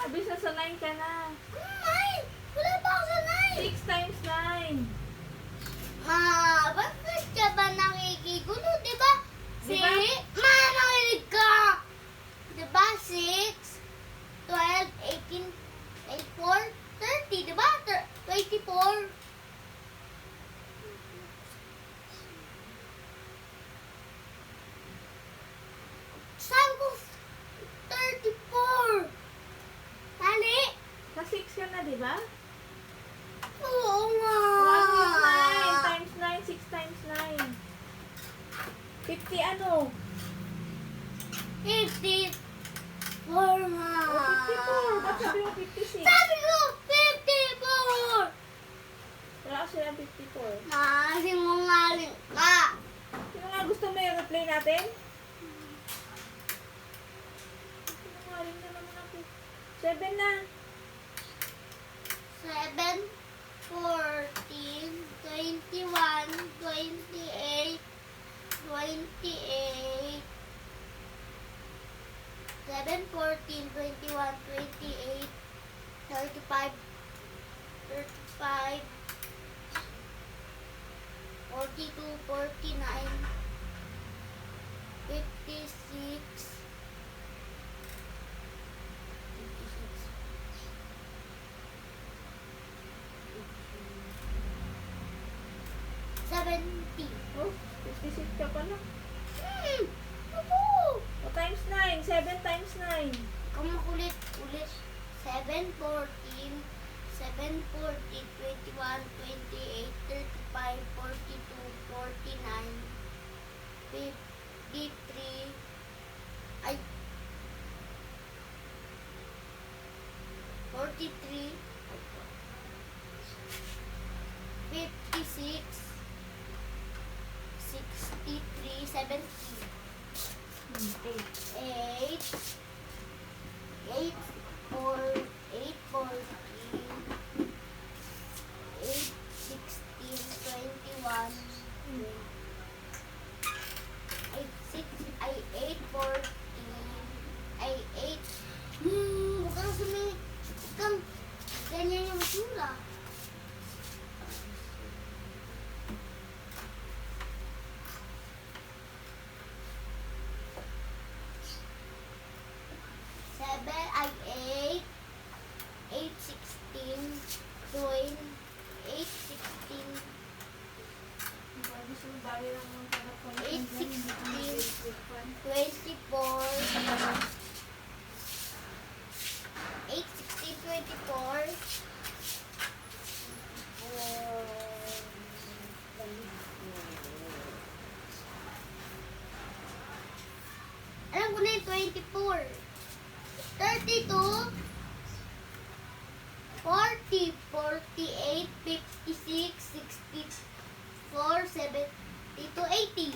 Abis na sa 9 ka na. 9! Wala pa ako sa 9! 6 times 9. Bakit ka ba nakikigulo? Diba? Diba? Nakilig ka! Diba? 6, 12, 18, 84, 30. Diba? 24. Saan ko 34? Tali? Sa 6 ka na, di ba? Oo nga. 1 is 9 times 9, 6 times 9. 50 ano? 54 nga. O, 54. Ba't sabi mo 56? Sabi ko, 54! Wala kasi lang 54. Sinungaling ka. Sino nga gusto mo yung replay natin? Sinungaling na naman ako. 7 na. 7, 14, 21, 28, 28, 7, 14, 21, 28, 35, 35, 42, 49, 56, 70. Oh, 56 ka pala. Ako! O, times 9. 7 times 9. Kung makulit ulit. 7, 14, 7, 14, 21, 28, 35, 42, 49, 53, ay, 43, 56, 63, 70. 8, 8, 4, 8, 14, 8, 16, 21, 8, 6, ay, 8, 14, ay, 8, huwag kang sumili, huwag kang, ganyan yung sula. Seven, ay 8, 8, 16, 20, 8, 16, 8, 16, 24, 8, 16, 24, alam ko na yung 24. 32, 40, 48, 56, 64, 72, 80.